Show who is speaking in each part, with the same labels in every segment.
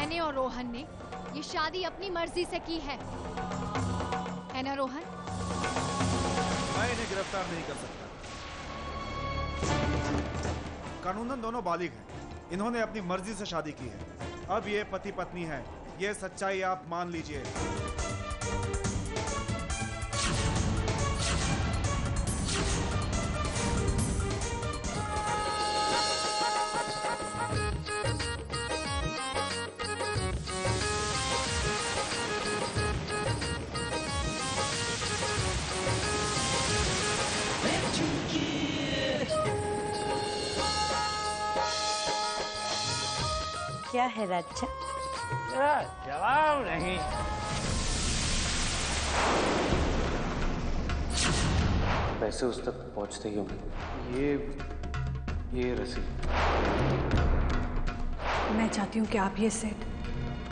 Speaker 1: मैंने और रोहन ने ये शादी अपनी मर्जी से की है ना रोहन?
Speaker 2: मैं इन्हें गिरफ्तार नहीं कर सकता। कानूनन दोनों बालिग हैं। इन्होंने अपनी मर्जी से शादी की है। अब ये पति पत्नी है, ये सच्चाई आप मान लीजिए।
Speaker 3: क्या है राजा?
Speaker 4: जवाब नहीं।
Speaker 5: पैसे उस तक पहुंचते ही होंगे। ये रसीद।
Speaker 3: मैं चाहती हूँ कि आप ये सेट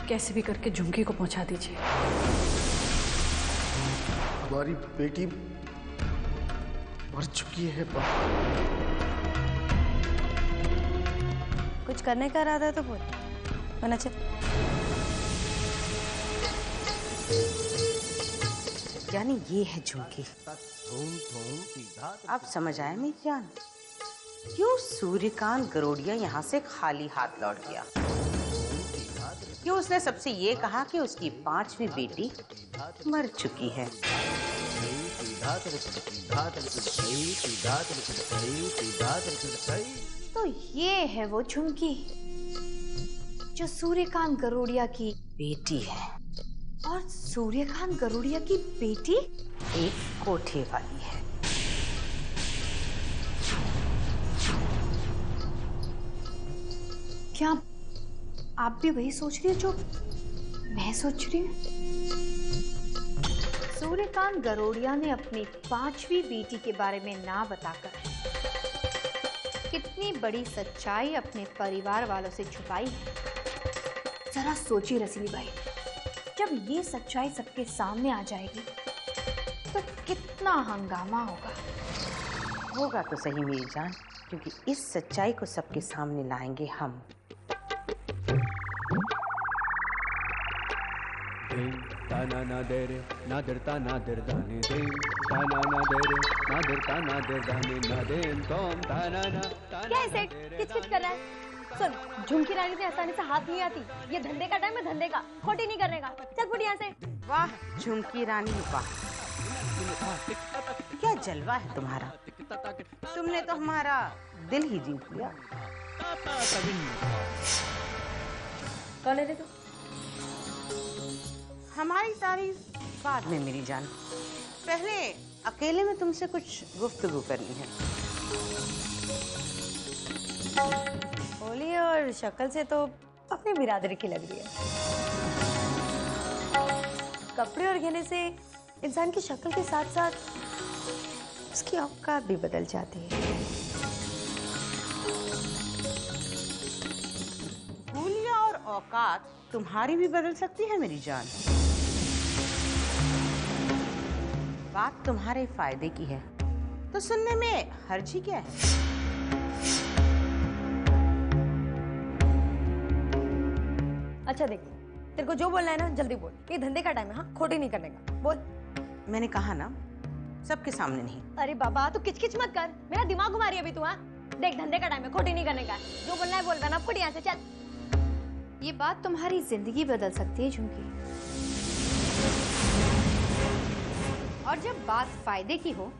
Speaker 3: कैसे भी करके झुमकी को पहुंचा दीजिए।
Speaker 5: हमारी बेटी मर चुकी है।
Speaker 3: कुछ करने का इरादा है तो बोल, वरना चल।
Speaker 6: यानी ये है झुमकी। अब समझ आया मेरी जान, क्यों सूर्यकांत गरोड़िया यहाँ से खाली हाथ लौट गया। क्यों उसने सबसे ये कहा कि उसकी 5वीं बेटी मर चुकी है।
Speaker 1: तो ये है वो झुमकी जो सूर्यकांत गरोड़िया की
Speaker 6: बेटी है,
Speaker 1: और सूर्यकांत गरोड़िया की बेटी
Speaker 6: एक कोठे वाली है।
Speaker 1: क्या आप भी वही सोच रही हो जो मैं सोच रही हूँ? सूर्यकांत गरोड़िया ने अपनी 5वीं बेटी के बारे में ना बताकर कितनी बड़ी सच्चाई अपने परिवार वालों से छुपाई है। जरा सोचिए रसीली बाई, जब ये सच्चाई सबके सामने आ जाएगी तो कितना हंगामा होगा।
Speaker 6: होगा तो सही मेरी जान, क्योंकि इस सच्चाई को सबके सामने लाएंगे हम।
Speaker 4: ताना ना दे रे ना दरता ना दर दाने दे, ताना ना दे रे ना दरता ना दर दाने ना दे तुम, ताना ना।
Speaker 1: क्या है सेठ, किच-किच कर रहा है? सुन, झुमकी रानी से आसानी से हाथ नहीं आती। ये धंधे का टाइम है, धंधे का, खोटी नहीं करने का। चल फुट यहाँ से।
Speaker 6: वाह झुमकी रानी, वाह क्या जलवा है तुम्हारा। तुमने तो हमारा दिल ही जीत लिया।
Speaker 3: कौन है रे तू?
Speaker 6: हमारी तारीफ बाद में मेरी जान, पहले अकेले में तुमसे कुछ गुफ्तगू करनी है।
Speaker 3: बोली और शक्ल से तो अपनी बिरादरी की लग रही है। कपड़े और गहने से इंसान की शक्ल के साथ साथ उसकी औकात भी बदल जाती है।
Speaker 6: भूलिया और औकात तुम्हारी भी बदल सकती है मेरी जान। बात तुम्हारे फायदे की है तो सुनने में हर्ज ही क्या है।
Speaker 3: अच्छा देख, तेरे को जो बोलना है ना जल्दी बोल, ये धंधे का टाइम है। हाँ, खोटी नहीं करने का, बोल।
Speaker 6: मैंने कहा ना, सबके सामने नहीं।
Speaker 3: अरे बाबा तू किचकिच मत कर, मेरा दिमाग घुमा रही है अभी तू। हाँ देख, धंधे का टाइम है, खोटी नहीं करने का। जो बोलना है बोल, वरना फुट यहाँ से, चल।
Speaker 1: ये बात तुम्हारी जिंदगी बदल सकती है झुमकी। और जब बात फायदे की हो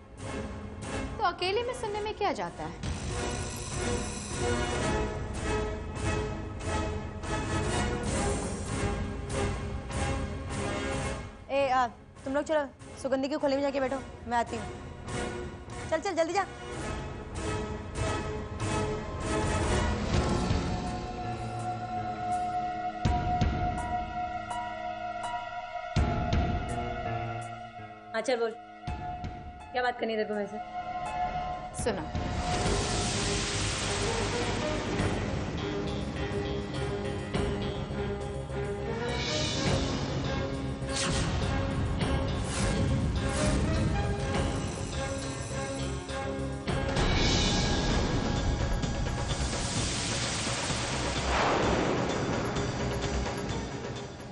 Speaker 1: तो अकेले में सुनने में क्या जाता है।
Speaker 3: तुम लोग चलो सुगंधी की खोली में जाके बैठो, मैं आती हूँ। चल चल जल्दी जा। हाँ चल बोल, क्या बात करनी है तेरे को मेरे से?
Speaker 1: सुनो,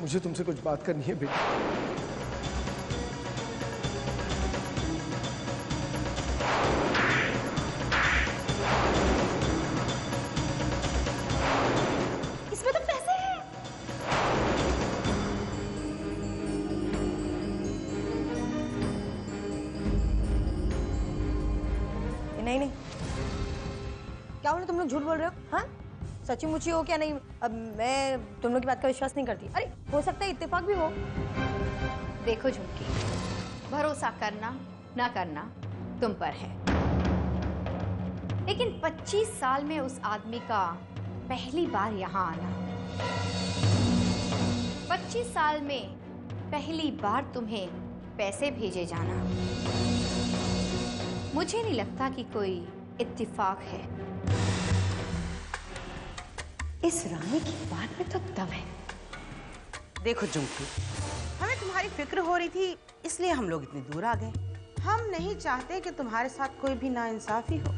Speaker 7: मुझे तुमसे कुछ बात करनी है बेटी।
Speaker 3: इसमें तो पैसे हैं। नहीं नहीं, क्या बोले तुम लोग? झूठ बोल रहे हो? हाँ, सच्ची मुच्ची हो क्या? नहीं, अब मैं तुम लोग की बात का विश्वास नहीं करती। अरे हो सकता है इत्तेफाक भी हो।
Speaker 1: देखो झुमकी, भरोसा करना ना करना तुम पर है, लेकिन 25 साल में उस आदमी का पहली बार यहाँ आना, 25 साल में पहली बार तुम्हें पैसे भेजे जाना, मुझे नहीं लगता कि कोई इत्तेफाक है।
Speaker 6: इस रानी की बात में तो दम है। देखो झुमकी, हमें तुम्हारी फिक्र हो रही थी, इसलिए हम लोग इतनी दूर आ गए। हम नहीं चाहते कि तुम्हारे साथ कोई भी नाइंसाफी हो।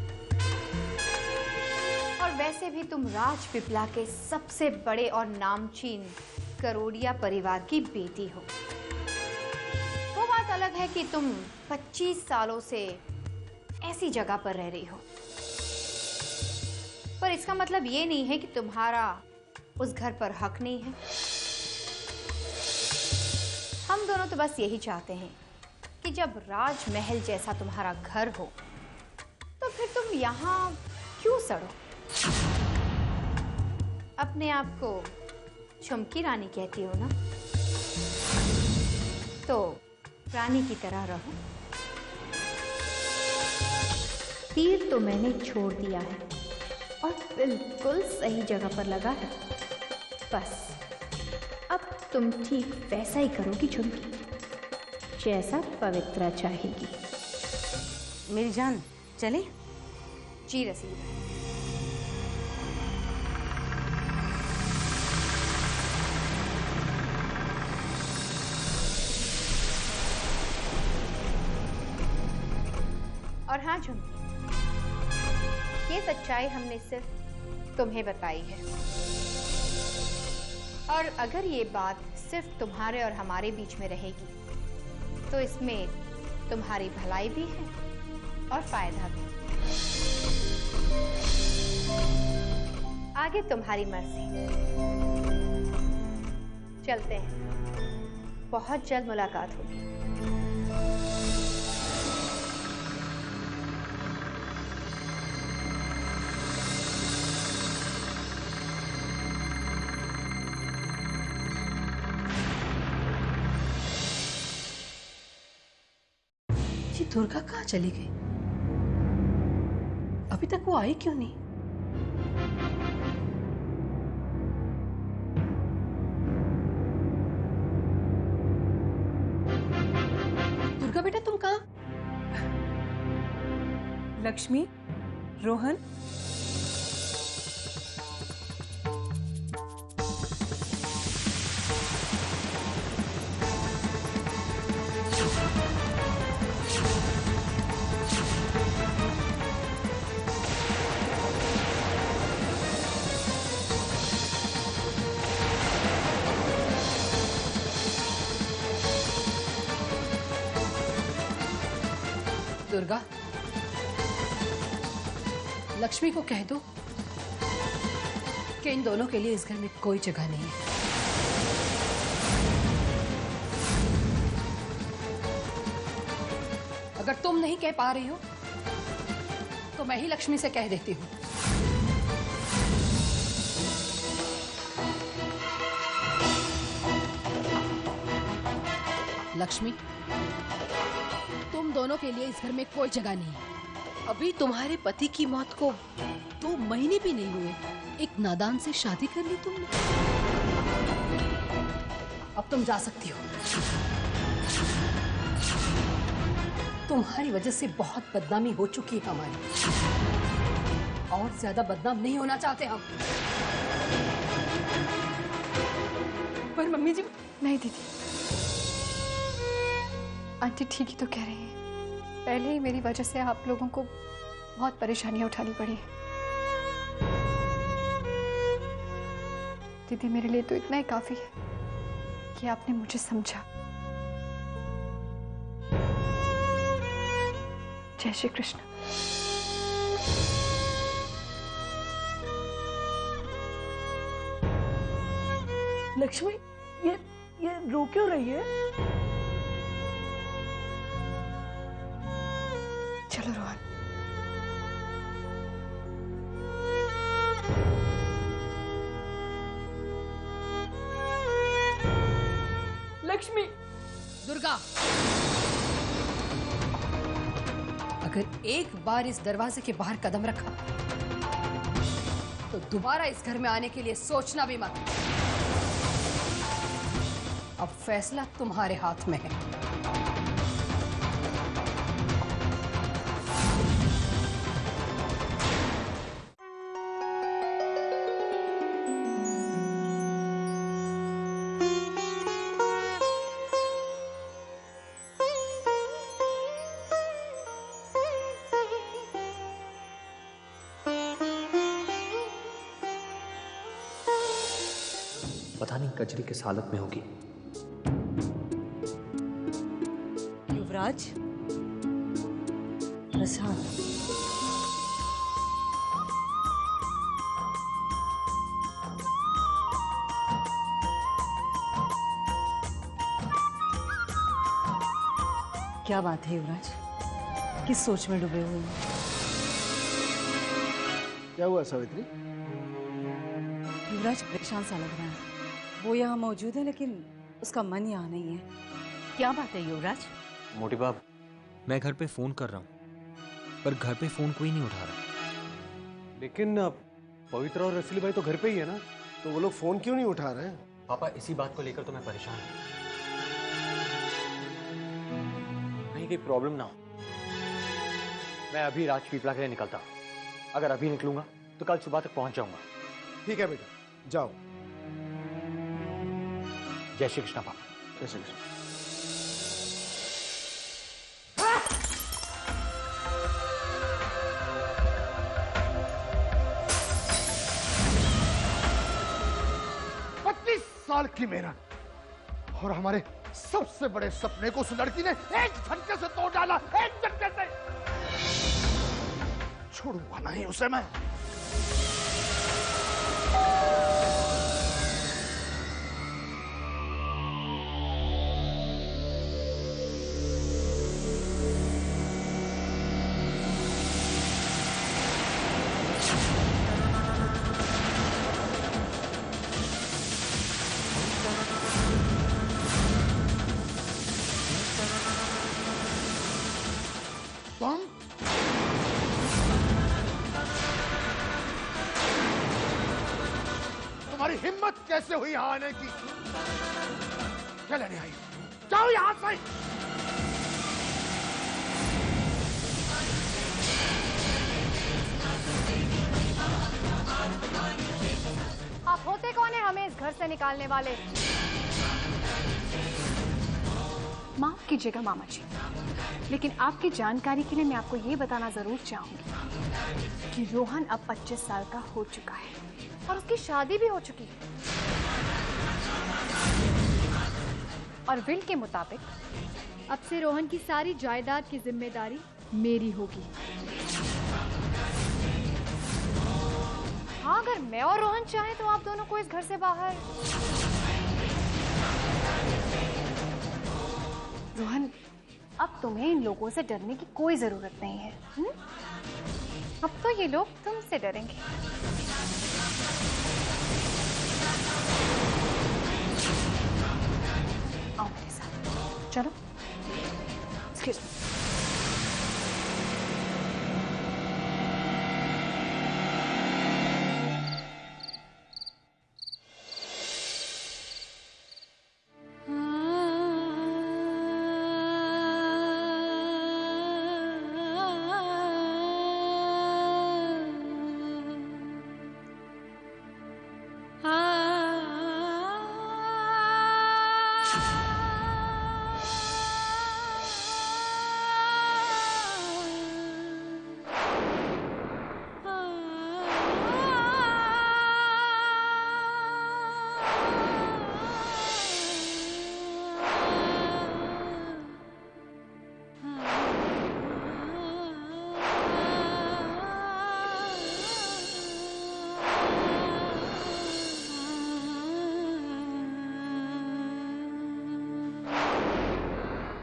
Speaker 1: और वैसे भी तुम राज पिपला के सबसे बड़े और नामचीन करोड़िया परिवार की बेटी हो। वो बात अलग है कि तुम 25 सालों से ऐसी जगह पर रह रही हो, पर इसका मतलब ये नहीं है कि तुम्हारा उस घर पर हक नहीं है। हम दोनों तो बस यही चाहते हैं कि जब राजमहल जैसा तुम्हारा घर हो तो फिर तुम यहाँ क्यों सड़ो? अपने आप को झुमकी रानी कहती हो ना, तो रानी की तरह रहो। तीर तो मैंने छोड़ दिया है और बिल्कुल सही जगह पर लगा है। बस अब तुम ठीक वैसा ही करोगी झुमकी, जैसा पवित्रा चाहेगी।
Speaker 6: मेरी जान, चले?
Speaker 1: जी रसीद। और हाँ झुमकी, ये सच्चाई हमने सिर्फ तुम्हें बताई है, और अगर ये बात सिर्फ तुम्हारे और हमारे बीच में रहेगी तो इसमें तुम्हारी भलाई भी है और फायदा भी। आगे तुम्हारी मर्जी। चलते हैं, बहुत जल्द मुलाकात होगी।
Speaker 8: ये दुर्गा कहाँ चली गई? अभी तक वो आई क्यों नहीं? दुर्गा बेटा, तुम कहाँ?
Speaker 9: लक्ष्मी, रोहन,
Speaker 8: दुर्गा, लक्ष्मी को कह दो कि इन दोनों के लिए इस घर में कोई जगह नहीं है। अगर तुम नहीं कह पा रही हो तो मैं ही लक्ष्मी से कह देती हूँ। लक्ष्मी, तुम दोनों के लिए इस घर में कोई जगह नहीं है। अभी तुम्हारे पति की मौत को 2 महीने भी नहीं हुए, एक नादान से शादी कर ली तुमने। अब तुम जा सकती हो। तुम्हारी वजह से बहुत बदनामी हो चुकी है हमारी, और ज्यादा बदनाम नहीं होना चाहते हम।
Speaker 9: पर मम्मी जी,
Speaker 10: नहीं दीदी, आंटी ठीक ही तो कह रही हैं। पहले ही मेरी वजह से आप लोगों को बहुत परेशानियां उठानी पड़ी हैं। दीदी, मेरे लिए तो इतना ही काफी है कि आपने मुझे समझा। जय श्री कृष्ण।
Speaker 9: लक्ष्मी, ये रो क्यों रही है?
Speaker 10: चलो रोहन।
Speaker 9: लक्ष्मी।
Speaker 8: दुर्गा, अगर एक बार इस दरवाजे के बाहर कदम रखा तो दोबारा इस घर में आने के लिए सोचना भी मत। अब फैसला तुम्हारे हाथ में है।
Speaker 5: पता नहीं कजरी किस हालत में होगी।
Speaker 3: युवराज, प्रशांत, क्या बात है युवराज? किस सोच में डूबे हुए हैं?
Speaker 7: क्या हुआ सावित्री?
Speaker 3: युवराज परेशान सा लग रहा है। वो यहाँ मौजूद है लेकिन उसका मन यहाँ नहीं है। क्या बात है युवराज?
Speaker 5: मोटी बाप, मैं घर पे फोन कर रहा हूँ पर घर पे फोन कोई नहीं उठा रहा।
Speaker 7: लेकिन पवित्र और रसीली भाई तो घर पे ही है ना, तो वो लोग फोन क्यों नहीं उठा रहे हैं?
Speaker 5: पापा, इसी बात को लेकर तो मैं परेशान हूँ। कहीं कोई प्रॉब्लम ना हो। मैं अभी राजपीपला के लिए निकलता हूँ। अगर अभी निकलूंगा तो कल सुबह तक पहुंच जाऊंगा।
Speaker 7: ठीक है बेटा, जाओ।
Speaker 5: जय श्री कृष्ण पापा।
Speaker 7: जय श्री कृष्ण।
Speaker 11: साल की मेहनत और हमारे सबसे बड़े सपने को उस लड़की ने एक झटके से तोड़ डाला। एक झटके से छोड़ूंगा नहीं उसे मैं। तुम्हारी हिम्मत कैसे हुई यहां आने की? क्या लेने आई? जाओ यहां से।
Speaker 1: आप होते कौन है हमें इस घर से निकालने वाले?
Speaker 10: माफ कीजिएगा मामा जी, लेकिन आपकी जानकारी के लिए मैं आपको ये बताना जरूर चाहूंगी कि रोहन अब 25 साल का हो चुका है
Speaker 1: और उसकी शादी भी हो चुकी है।
Speaker 10: और विल के मुताबिक अब से रोहन की सारी जायदाद की जिम्मेदारी मेरी होगी।
Speaker 1: हाँ, अगर मैं और रोहन चाहें तो आप दोनों को इस घर से बाहर।
Speaker 10: रोहन,
Speaker 1: अब तुम्हें इन लोगों से डरने की कोई जरूरत नहीं है। अब तो ये लोग तुमसे डरेंगे। आओ मेरे साथ, चलो। Excuse me.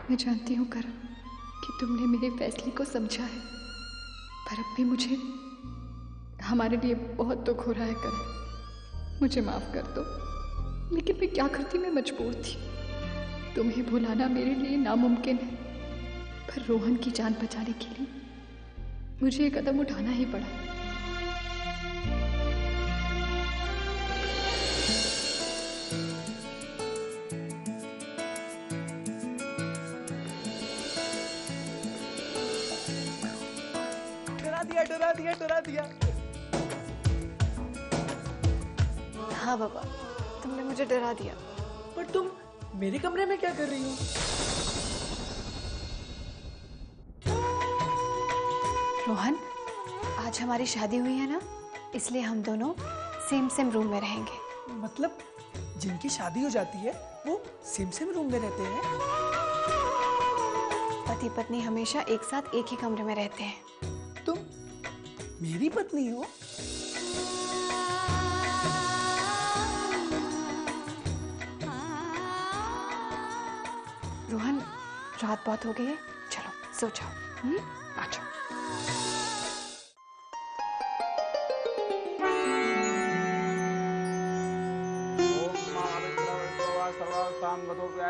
Speaker 10: मैं जानती हूँ करण कि तुमने मेरे फैसले को समझा है, पर अब भी मुझे हमारे लिए बहुत दुख हो रहा है करण। मुझे माफ कर दो, लेकिन मैं क्या करती, मैं मजबूर थी। तुम्हें भुलाना मेरे लिए नामुमकिन है, पर रोहन की जान बचाने के लिए मुझे ये कदम उठाना ही पड़ा।
Speaker 12: डरा दिया।
Speaker 10: हाँ बाबा, तुमने मुझे डरा दिया।
Speaker 12: पर तुम मेरे कमरे में क्या कर रही हो?
Speaker 10: रोहन, आज हमारी शादी हुई है ना, इसलिए हम दोनों सेम रूम में रहेंगे।
Speaker 12: मतलब जिनकी शादी हो जाती है वो सेम रूम में रहते हैं?
Speaker 10: पति पत्नी हमेशा एक साथ एक ही कमरे में रहते हैं।
Speaker 12: तुम मेरी पत्नी हो?
Speaker 10: रोहन, रात बहुत हो गई है, चलो सो जाओ। आ जाओ।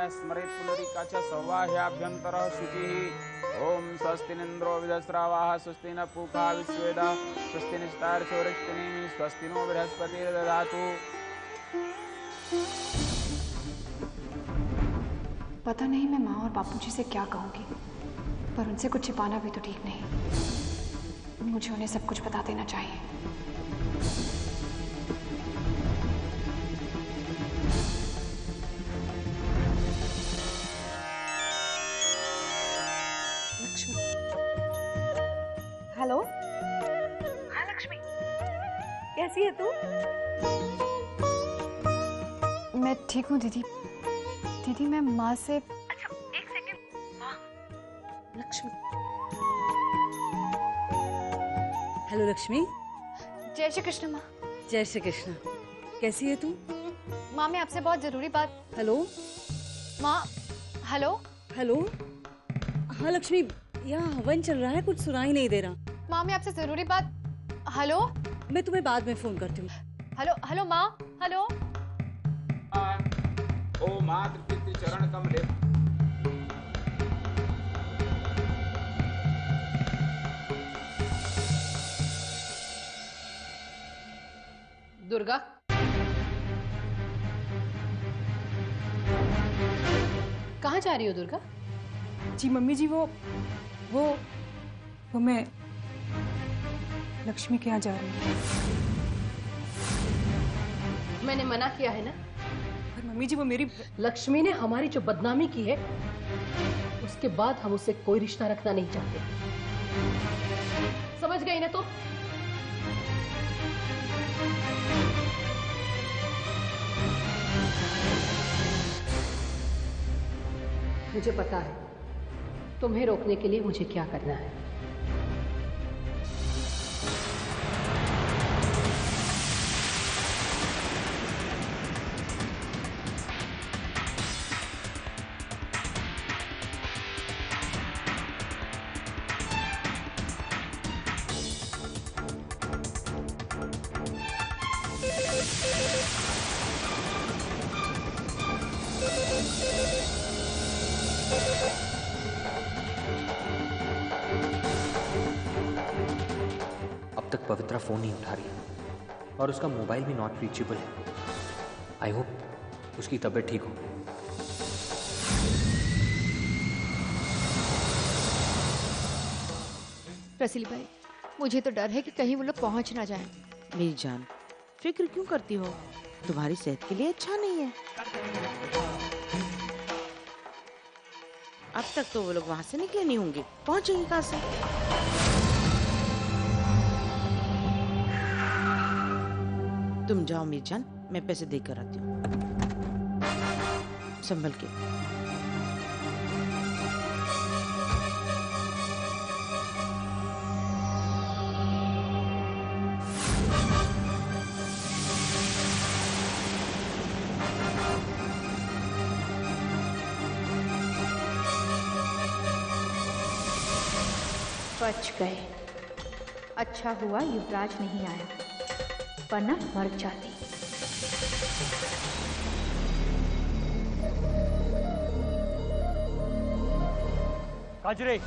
Speaker 13: स्मरेत् पुनरिका च सौवाह्याभ्यन्तरः शुचिः। ओम स्वस्तिनिन्द्रो विदस्रावाः स्वस्ति न पूषा विश्वेदाः स्वस्ति निस्तार्क्ष्योरिष्टिनेमिः स्वस्ति नो बृहस्पतिर्दधातु।
Speaker 10: पता नहीं मैं माँ और बापूजी से क्या कहूँगी, पर उनसे कुछ छिपाना भी तो ठीक नहीं। मुझे उन्हें सब कुछ बता देना चाहिए।
Speaker 3: हेलो। हाँ लक्ष्मी, कैसी है तू?
Speaker 10: मैं ठीक हूँ दीदी। दीदी मैं माँ से।
Speaker 3: अच्छा एक सेकंड। माँ। लक्ष्मी।
Speaker 14: हेलो लक्ष्मी।
Speaker 10: जय श्री कृष्ण माँ।
Speaker 14: जय श्री कृष्ण। कैसी है तू?
Speaker 10: माँ मैं आपसे बहुत जरूरी बात।
Speaker 14: हेलो
Speaker 10: माँ। Hello
Speaker 14: hello. हाँ लक्ष्मी, यहाँ हवन चल रहा है, कुछ सुनाई नहीं दे रहा।
Speaker 10: माँ मैं आपसे जरूरी बात। हेलो।
Speaker 14: मैं तुम्हें बाद में फोन करती हूँ।
Speaker 10: हेलो हेलो माँ। हेलो।
Speaker 13: ओ मातृ चरण कमले।
Speaker 8: दुर्गा, कहाँ जा रही हो दुर्गा?
Speaker 10: जी मम्मी जी, वो मैं लक्ष्मी के यहाँ जा रही हूँ।
Speaker 8: मैंने मना किया है ना?
Speaker 10: पर मम्मी जी वो मेरी।
Speaker 8: लक्ष्मी ने हमारी जो बदनामी की है, उसके बाद हम उससे कोई रिश्ता रखना नहीं चाहते। समझ गई ना? तो मुझे पता है तुम्हें रोकने के लिए मुझे क्या करना है।
Speaker 5: अब तक पवित्रा फोन नहीं उठा रही है और उसका मोबाइल भी नॉट रीचेबल है। आई होप उसकी तबीयत ठीक हो।
Speaker 1: रसीली भाई, मुझे तो डर है कि कहीं वो लोग पहुंच ना जाएं।
Speaker 6: मेरी जान, फिक्र क्यों करती हो? तुम्हारी सेहत के लिए अच्छा नहीं है। अब तक तो वो लोग वहां से निकले नहीं होंगे, पहुंचेंगे कहां से? तुम जाओ मेरी जान, मैं पैसे देकर आती हूँ, संभल के।
Speaker 1: बच गए। अच्छा हुआ युवराज नहीं आया, वरना मर जाती।
Speaker 5: काजरे